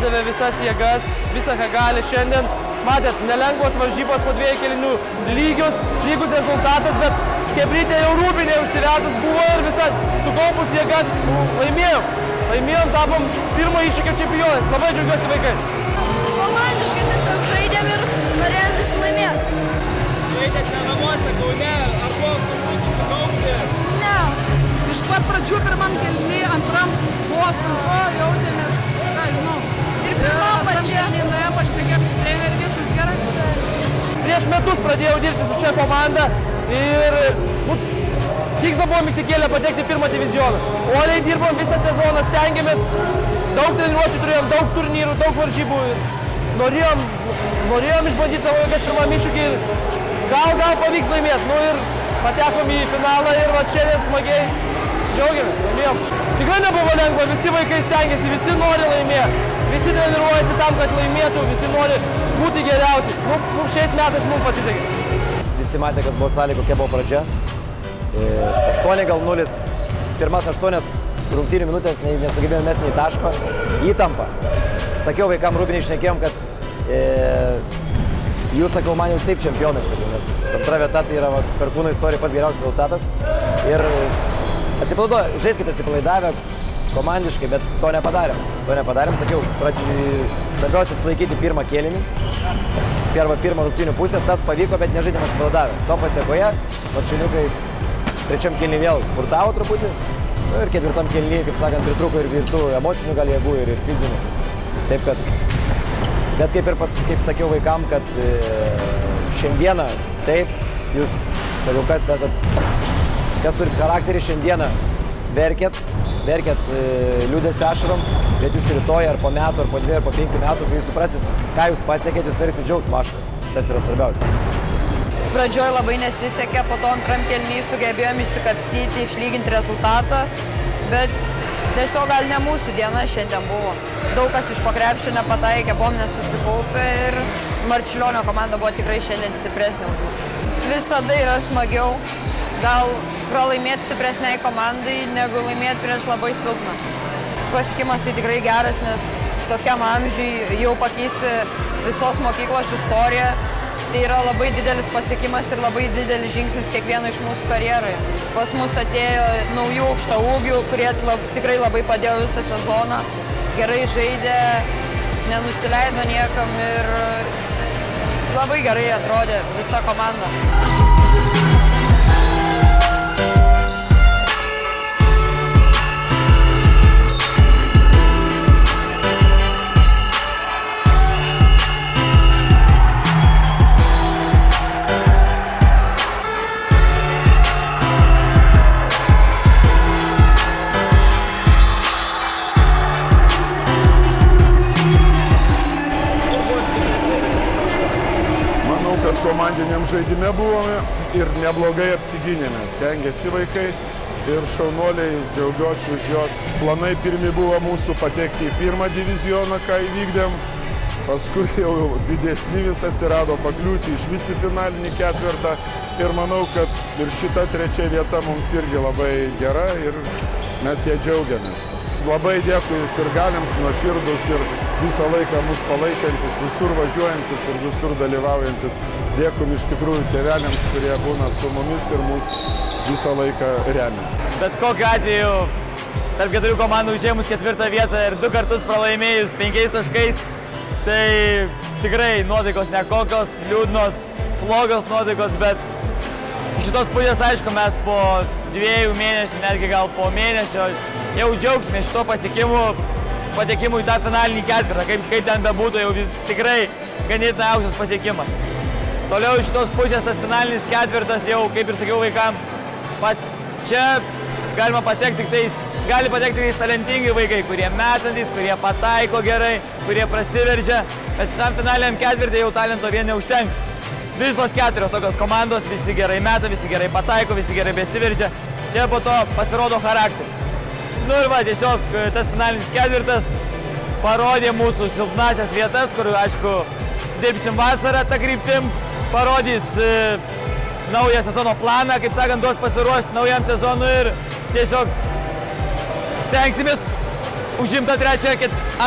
atidavė visas jėgas, visą, ką gali šiandien. Matėt, nelengvos varžybos po 2 kėlinių, lygus rezultatas, bet Chebrytė jau rūbinė užsivedus buvo ir visą sukaupus jėgas laimėjom. Laimėjom, tapom pirmo iššūkio čempionais. Labai džiaugiuosi vaikais. Komandiškai tiesiog žaidėm ir norėjom visi laimėti. Žaidėt ne namuose, Kaune, ar buvo sunku sukaupti? Ne. Iš pat pradžių pirmam kėliny, antram buvo sunku, jautėmės, ką žinau. Ir pirmam pačia. Nuėjom pašnekėm su treneriu, viskas gerai. Prieš metus pradėjau dirbti su šia komanda ir tikslą buvom įsikėlę patekti į pirmą divizioną. Uoliai dirbom visą sezoną, stengiamės, daug treniruočių turėjom, daug turnyrų, daug varžybų. Norėjom išbandyti savo jėgas pirmam iššūkį ir gal pavyks laimėti. Nu ir patekom į finalą ir šiandien smagiai džiaugiamės, laimėjom. Tikrai nebuvo lengva, visi vaikai stengiasi, visi nori laimėti. Visi treniruojasi tam, kad laimėtų, visi nori būti geriausiais. Šiais metais mums pasisekė. Visi matė, kad buvo salė, kokia buvo pradžia. 8-0, pirmas 8 rungtynių minutės nesugebėjome mesti nei taško. Įtampa. Sakiau vaikam Rūbinį šnekėjom, kad jūs, sakau, man jau taip čempionai, sakau, nes antra vieta tai yra Perkūno istorija pats geriausias rezultatas. Ir žaiskite atsipalaidavę komandiškai, bet to nepadarėm. Sakiau, svarbiausia atsilaikyti pirmą kėlinį, pirmą rungtynių pusę, tas pavyko, bet nežaidėm atsipalaidavę. To pasiekoje, Marčiuniukai trečiam kėlinį vėl spurtavo truputį, ir ketvirtam kėlinį, kaip sakant, pritrūko ir tų emocinių gal jėgų ir fizinių. Taip kad, bet kaip sakiau vaikam, kad šiandieną, taip, jūs, sakau, kas esat, kas turi charakterį, šiandieną verkėt liūdėsi ašarom, bet jūs rytoj ar po metų, ar po 2, ar po 5 metų, kai jūs suprasit, ką jūs pasiekėt, jūs versit džiaugsmą ašarą. Tas yra svarbiausia. Pradžioj labai nesisekė, po to antram kėliny sugebėjom išsikapstyti, išlyginti rezultatą, bet tiesiog gal ne mūsų diena šiandien buvo. Daug kas iš po krepšio nepataikė, buvom nesusikaupę ir Marčiulionio komanda buvo tikrai šiandien stipresnė už mus. Visada yra smagiau gal pralaimėti stipresniai komandai, negu laimėti prieš labai silpną. Pasiekimas tai tikrai geras, nes tokiam amžiui jau pakeisti visos mokyklos istoriją, tai yra labai didelis pasiekimas ir labai didelis žingsnis kiekvieno iš mūsų karjeroje. Pas mus atėjo naujų aukštaūgių, kurie tikrai labai padėjo visą sezoną, gerai žaidė, nenusileido niekam ir labai gerai atrodė visa komanda. Komandiniam žaidime buvome ir neblogai apsigynėme. Stengiasi vaikai ir šaunuoliai, džiaugiuosi už jos. Planai pirmi buvo mūsų patekti į pirmą divizioną, ką įvykdėm. Paskui jau didesni vis atsirado pakliūti iš visi finalinį ketvirtą. Ir manau, kad ir šita trečia vieta mums irgi labai gera ir mes ją džiaugiamės. Labai dėkui sirgaliams, nuoširdus ir visą laiką mus palaikantis, visur važiuojantis ir visur dalyvaujantis. Dėkui iš tikrųjų tėveliams, kurie būna su mumis ir mus visą laiką remia. Bet kokiu atveju, tarp 4 komandų užėmus 4 vietą ir 2 kartus pralaimėjus 5 taškais, tai tikrai nuotaikos nekokios, liūdnos, slogos nuotaikos, bet iš šitos pusės, aišku, mes po 2 mėnesių, netgi gal po mėnesio, jau džiaugsime šito patekimų į tą finalinį ketvirtą, kaip ten bebūtų, jau tikrai ganėtinai aukštas pasiekimas. Toliau iš šitos pusės tas finalinis ketvirtas jau, kaip ir sakiau vaikam, čia galima patekti gali patekti tik talentingi vaikai, kurie metantis, kurie pataiko gerai, kurie prasiveržia, bet šitam finaliniam ketvirtį jau talento vien neužtenka. Visos 4 tokios komandos, visi gerai meta, visi gerai pataiko, visi gerai besiveržia, čia po to pasirodo charakteris. Nu ir va, tiesiog tas finalinis ketvirtas parodė mūsų silpnasias vietas, kur, aišku, dirbsim vasarą tą kryptim, parodys naują sezono planą, kaip sakant, duos pasiruošti naujam sezonui ir tiesiog stengsimės užimta trečią,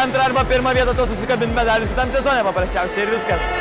antrą arba pirmą vietą, to susikabinti medalius kitam sezone paprasčiausiai ir viskas.